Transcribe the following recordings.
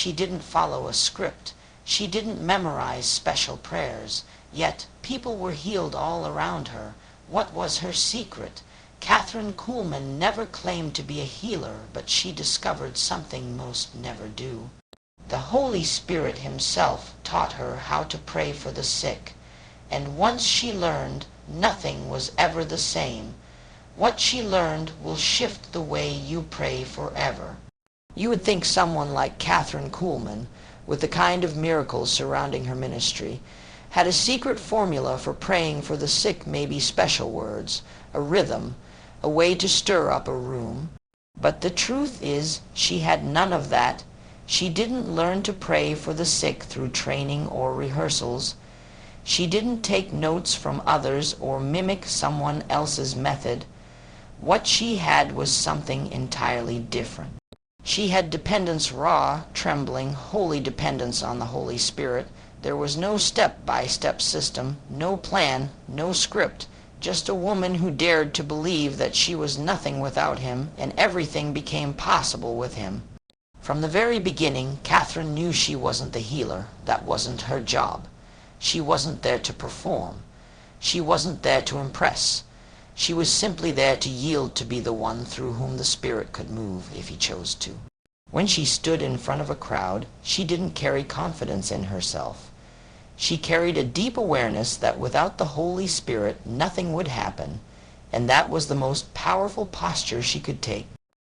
She didn't follow a script. She didn't memorize special prayers. Yet people were healed all around her. What was her secret? Kathryn Kuhlman never claimed to be a healer, but she discovered something most never do. The Holy Spirit himself taught her how to pray for the sick, and once she learned, nothing was ever the same. What she learned will shift the way you pray forever. You would think someone like Kathryn Kuhlman, with the kind of miracles surrounding her ministry, had a secret formula for praying for the sick, maybe special words, a rhythm, a way to stir up a room. But the truth is, she had none of that. She didn't learn to pray for the sick through training or rehearsals. She didn't take notes from others or mimic someone else's method. What she had was something entirely different. She had dependence, raw, trembling, holy dependence on the Holy Spirit. There was no step-by-step system, no plan, no script, just a woman who dared to believe that she was nothing without him, and everything became possible with him. From the very beginning, Kathryn knew she wasn't the healer. That wasn't her job. She wasn't there to perform. She wasn't there to impress. She was simply there to yield to be the one through whom the Spirit could move if he chose to. When she stood in front of a crowd, she didn't carry confidence in herself. She carried a deep awareness that without the Holy Spirit nothing would happen, and that was the most powerful posture she could take.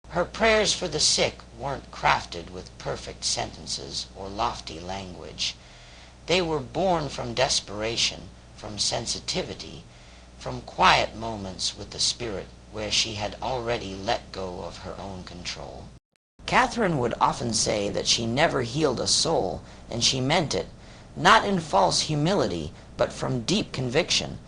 Her prayers for the sick weren't crafted with perfect sentences or lofty language. They were born from desperation, from sensitivity, from quiet moments with the Spirit where she had already let go of her own control. Kathryn would often say that she never healed a soul, and she meant it, not in false humility, but from deep conviction,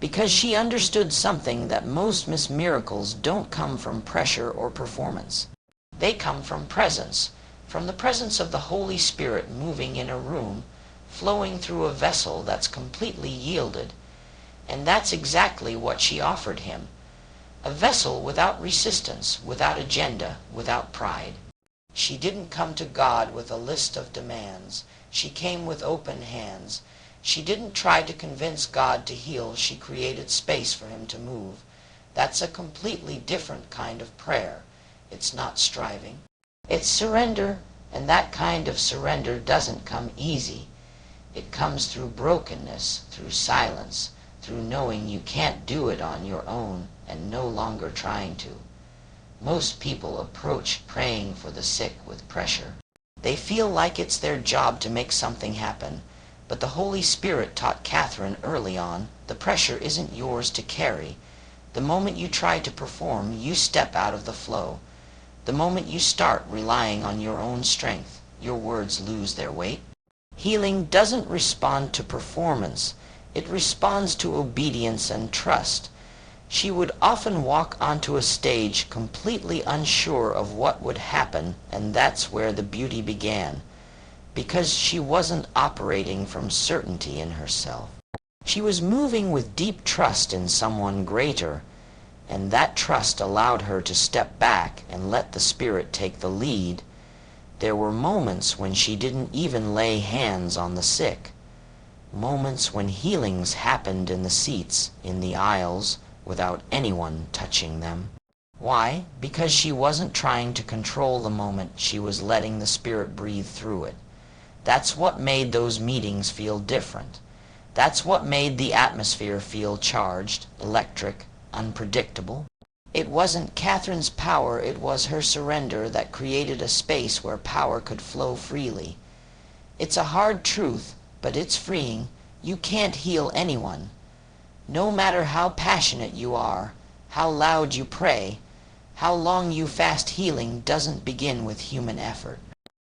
because she understood something that most miracles don't come from pressure or performance. They come from presence, from the presence of the Holy Spirit moving in a room, flowing through a vessel that's completely yielded. And that's exactly what she offered him. A vessel without resistance, without agenda, without pride. She didn't come to God with a list of demands. She came with open hands. She didn't try to convince God to heal. She created space for him to move. That's a completely different kind of prayer. It's not striving. It's surrender, and that kind of surrender doesn't come easy. It comes through brokenness, through silence, through knowing you can't do it on your own and no longer trying to. Most people approach praying for the sick with pressure. They feel like it's their job to make something happen. But the Holy Spirit taught Kathryn early on, the pressure isn't yours to carry. The moment you try to perform, you step out of the flow. The moment you start relying on your own strength, your words lose their weight. Healing doesn't respond to performance. It responds to obedience and trust. She would often walk onto a stage completely unsure of what would happen, and that's where the beauty began, because she wasn't operating from certainty in herself. She was moving with deep trust in someone greater, and that trust allowed her to step back and let the Spirit take the lead. There were moments when she didn't even lay hands on the sick. Moments when healings happened in the seats, in the aisles, without anyone touching them. Why? Because she wasn't trying to control the moment. She was letting the Spirit breathe through it. That's what made those meetings feel different. That's what made the atmosphere feel charged, electric, unpredictable. It wasn't Kathryn's power, it was her surrender that created a space where power could flow freely. It's a hard truth, but it's freeing. You can't heal anyone. No matter how passionate you are, how loud you pray, how long you fast, healing doesn't begin with human effort.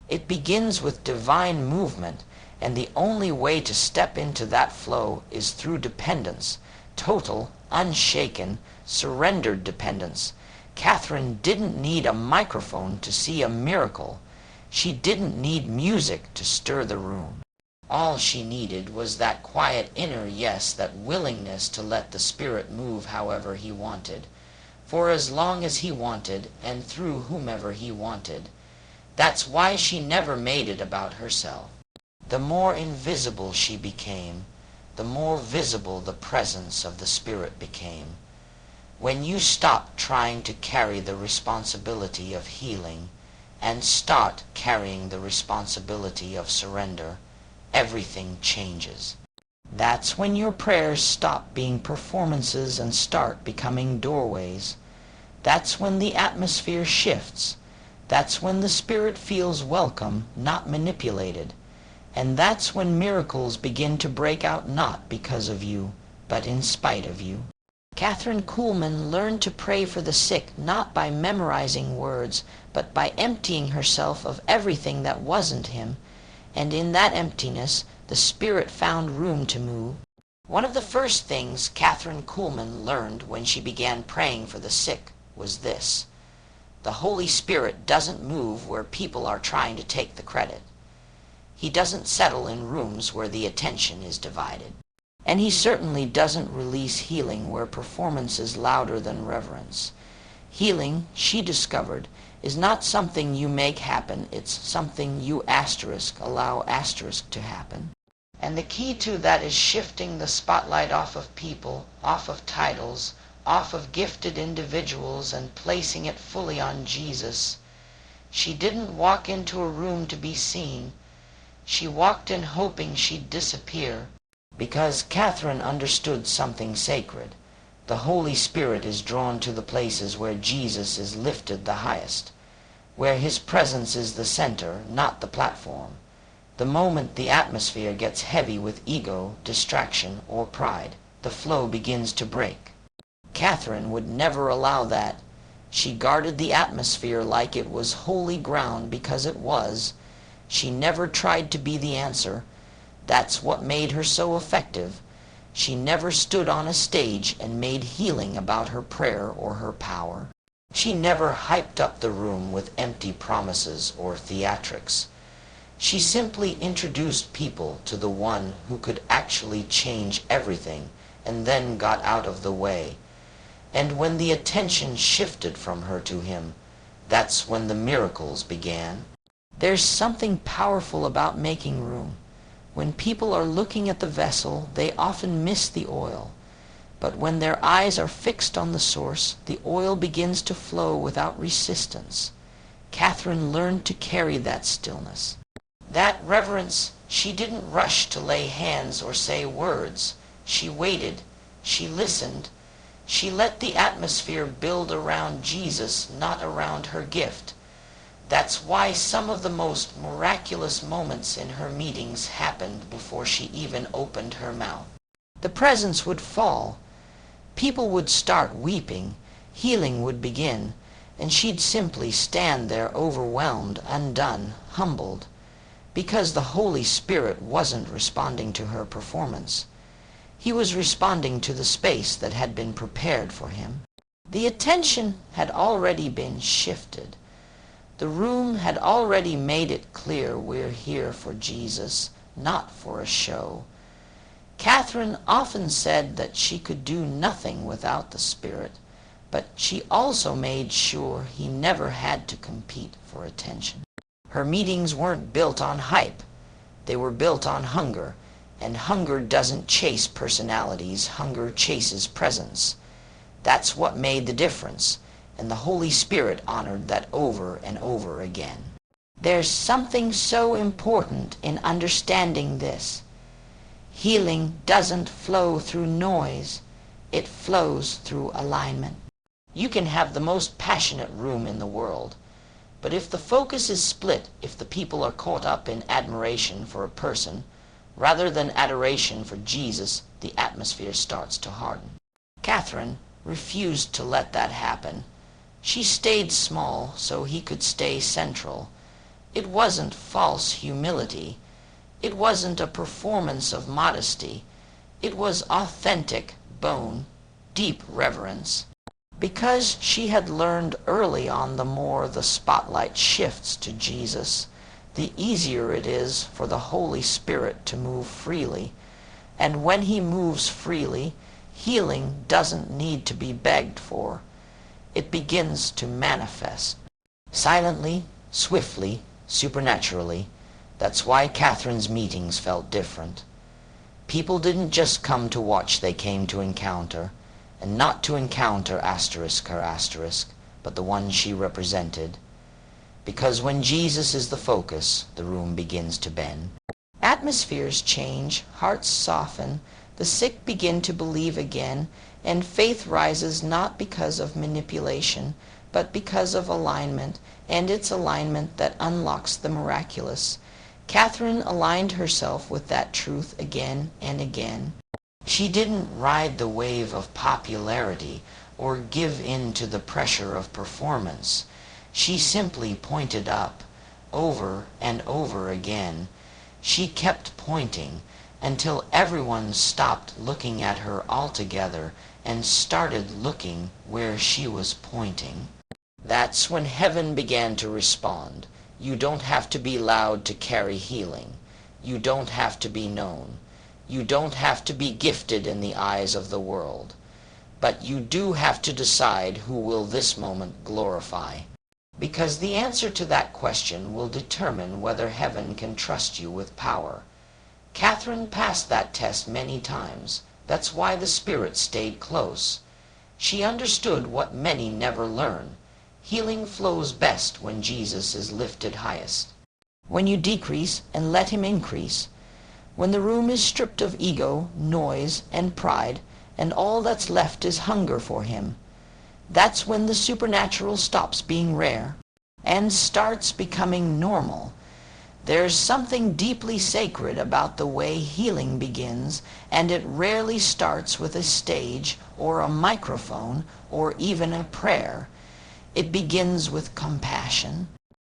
It begins with divine movement, and the only way to step into that flow is through dependence, total, unshaken, surrendered dependence. Kathryn didn't need a microphone to see a miracle. She didn't need music to stir the room. All she needed was that quiet inner yes, that willingness to let the Spirit move however he wanted, for as long as he wanted, and through whomever he wanted. That's why she never made it about herself. The more invisible she became, the more visible the presence of the Spirit became. When you stop trying to carry the responsibility of healing and start carrying the responsibility of surrender, everything changes. That's when your prayers stop being performances and start becoming doorways. That's when the atmosphere shifts. That's when the Spirit feels welcome, not manipulated. And that's when miracles begin to break out not because of you, but in spite of you. Kathryn Kuhlman learned to pray for the sick not by memorizing words, but by emptying herself of everything that wasn't him, and in that emptiness the Spirit found room to move. One of the first things Kathryn Kuhlman learned when she began praying for the sick was this: the Holy Spirit doesn't move where people are trying to take the credit. He doesn't settle in rooms where the attention is divided. And he certainly doesn't release healing where performance is louder than reverence. Healing, she discovered, is not something you make happen, it's something you allow to happen. And the key to that is shifting the spotlight off of people, off of titles, off of gifted individuals, and placing it fully on Jesus. She didn't walk into a room to be seen. She walked in hoping she'd disappear. Because Kathryn understood something sacred. The Holy Spirit is drawn to the places where Jesus is lifted the highest, where his presence is the center, not the platform. The moment the atmosphere gets heavy with ego, distraction, or pride, the flow begins to break. Kathryn would never allow that. She guarded the atmosphere like it was holy ground because it was. She never tried to be the answer. That's what made her so effective. She never stood on a stage and made healing about her prayer or her power. She never hyped up the room with empty promises or theatrics. She simply introduced people to the one who could actually change everything and then got out of the way. And when the attention shifted from her to him, that's when the miracles began. There's something powerful about making room. When people are looking at the vessel, they often miss the oil. But when their eyes are fixed on the source, the oil begins to flow without resistance. Kathryn learned to carry that stillness. That reverence, she didn't rush to lay hands or say words. She waited. She listened. She let the atmosphere build around Jesus, not around her gift. That's why some of the most miraculous moments in her meetings happened before she even opened her mouth. The presence would fall. People would start weeping. Healing would begin. And she'd simply stand there overwhelmed, undone, humbled. Because the Holy Spirit wasn't responding to her performance. He was responding to the space that had been prepared for him. The attention had already been shifted. The room had already made it clear we're here for Jesus, not for a show. Kathryn often said that she could do nothing without the Spirit, but she also made sure he never had to compete for attention. Her meetings weren't built on hype. They were built on hunger, and hunger doesn't chase personalities, hunger chases presence. That's what made the difference. And the Holy Spirit honored that over and over again. There's something so important in understanding this. Healing doesn't flow through noise. It flows through alignment. You can have the most passionate room in the world, but if the focus is split, if the people are caught up in admiration for a person, rather than adoration for Jesus, the atmosphere starts to harden. Kathryn refused to let that happen. She stayed small so he could stay central. It wasn't false humility. It wasn't a performance of modesty. It was authentic, bone, deep reverence. Because she had learned early on, the more the spotlight shifts to Jesus, the easier it is for the Holy Spirit to move freely. And when he moves freely, healing doesn't need to be begged for. It begins to manifest. Silently, swiftly, supernaturally. That's why Kathryn's meetings felt different. People didn't just come to watch, they came to encounter, and not to encounter her asterisk, but the one she represented. Because when Jesus is the focus, the room begins to bend. Atmospheres change, hearts soften, the sick begin to believe again, and faith rises not because of manipulation, but because of alignment, and it's alignment that unlocks the miraculous. Kathryn aligned herself with that truth again and again. She didn't ride the wave of popularity or give in to the pressure of performance. She simply pointed up, over and over again. She kept pointing until everyone stopped looking at her altogether and started looking where she was pointing. That's when heaven began to respond. You don't have to be loud to carry healing. You don't have to be known. You don't have to be gifted in the eyes of the world. But you do have to decide who will this moment glorify. Because the answer to that question will determine whether heaven can trust you with power. Kathryn passed that test many times. That's why the Spirit stayed close. She understood what many never learn. Healing flows best when Jesus is lifted highest. When you decrease and let him increase. When the room is stripped of ego, noise, and pride, and all that's left is hunger for him. That's when the supernatural stops being rare and starts becoming normal. There's something deeply sacred about the way healing begins, and it rarely starts with a stage or a microphone or even a prayer. It begins with compassion,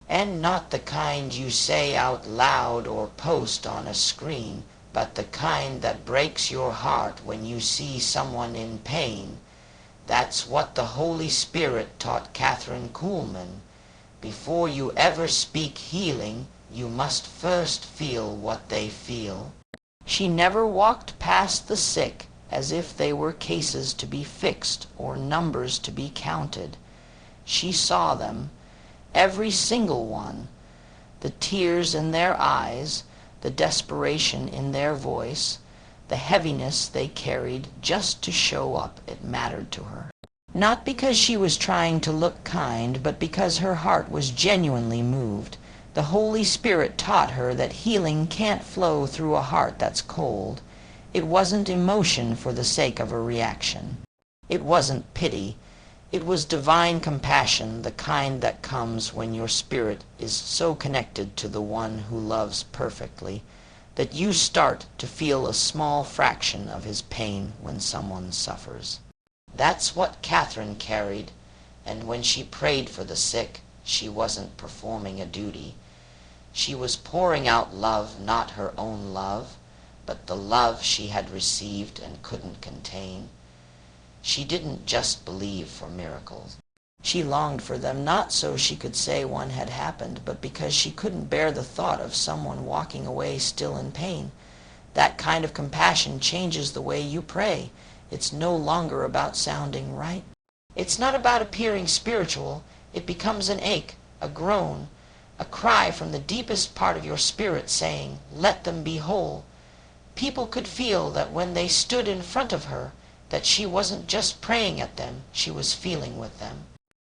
and not the kind you say out loud or post on a screen, but the kind that breaks your heart when you see someone in pain. That's what the Holy Spirit taught Kathryn Kuhlman. Before you ever speak healing, you must first feel what they feel. She never walked past the sick as if they were cases to be fixed or numbers to be counted. She saw them, every single one, the tears in their eyes, the desperation in their voice, the heaviness they carried just to show up. It mattered to her. Not because she was trying to look kind, but because her heart was genuinely moved. The Holy Spirit taught her that healing can't flow through a heart that's cold. It wasn't emotion for the sake of a reaction. It wasn't pity. It was divine compassion, the kind that comes when your spirit is so connected to the one who loves perfectly that you start to feel a small fraction of his pain when someone suffers. That's what Kathryn carried, and when she prayed for the sick, she wasn't performing a duty. She was pouring out love, not her own love, but the love she had received and couldn't contain. She didn't just believe for miracles. She longed for them, not so she could say one had happened, but because she couldn't bear the thought of someone walking away still in pain. That kind of compassion changes the way you pray. It's no longer about sounding right. It's not about appearing spiritual. It becomes an ache, a groan, a cry from the deepest part of your spirit saying, "Let them be whole." People could feel that when they stood in front of her, that she wasn't just praying at them, she was feeling with them.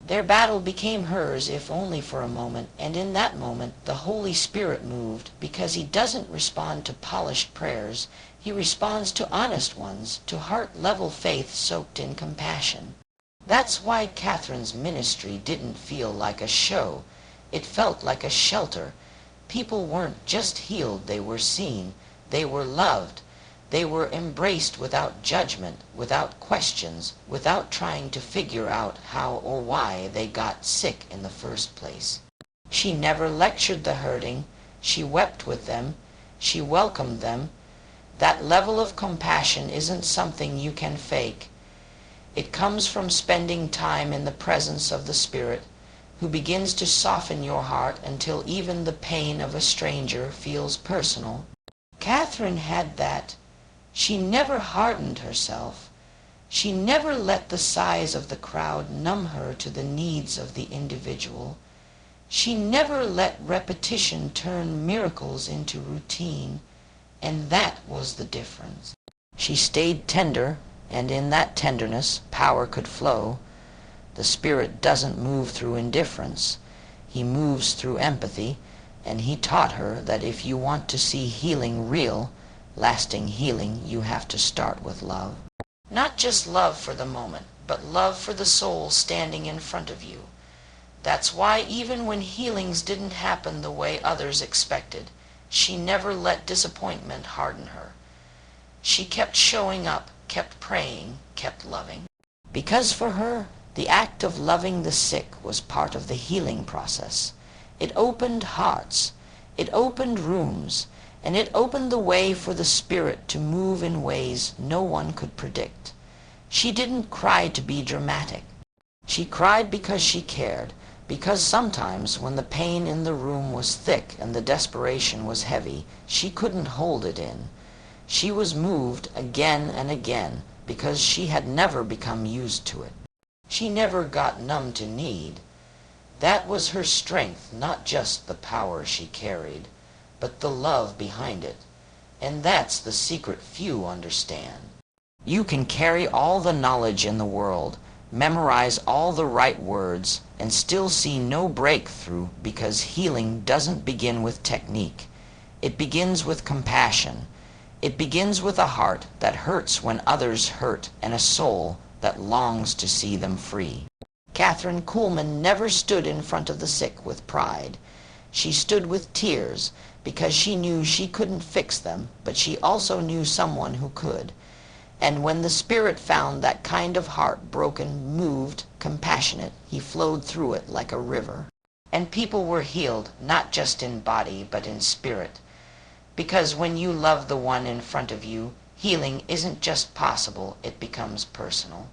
Their battle became hers, if only for a moment, and in that moment the Holy Spirit moved, because he doesn't respond to polished prayers. He responds to honest ones, to heart-level faith soaked in compassion. That's why Kathryn's ministry didn't feel like a show. It felt like a shelter. People weren't just healed, they were seen. They were loved. They were embraced without judgment, without questions, without trying to figure out how or why they got sick in the first place. She never lectured the hurting. She wept with them. She welcomed them. That level of compassion isn't something you can fake. It comes from spending time in the presence of the Spirit, who begins to soften your heart until even the pain of a stranger feels personal. Kathryn had that. She never hardened herself. She never let the size of the crowd numb her to the needs of the individual. She never let repetition turn miracles into routine, and that was the difference. She stayed tender, and in that tenderness power could flow. The Spirit doesn't move through indifference. He moves through empathy, and he taught her that if you want to see healing real, lasting healing, you have to start with love. Not just love for the moment, but love for the soul standing in front of you. That's why even when healings didn't happen the way others expected, she never let disappointment harden her. She kept showing up, kept praying, kept loving. Because for her, the act of loving the sick was part of the healing process. It opened hearts, it opened rooms, and it opened the way for the Spirit to move in ways no one could predict. She didn't cry to be dramatic. She cried because she cared, because sometimes when the pain in the room was thick and the desperation was heavy, she couldn't hold it in. She was moved again and again because she had never become used to it. She never got numb to need. That was her strength, not just the power she carried, but the love behind it. And that's the secret few understand. You can carry all the knowledge in the world, memorize all the right words, and still see no breakthrough because healing doesn't begin with technique. It begins with compassion. It begins with a heart that hurts when others hurt and a soul that longs to see them free. Kathryn Kuhlman never stood in front of the sick with pride. She stood with tears because she knew she couldn't fix them, but she also knew someone who could. And when the Spirit found that kind of heart, broken, moved, compassionate, he flowed through it like a river. And people were healed, not just in body, but in spirit. Because when you love the one in front of you, healing isn't just possible, it becomes personal.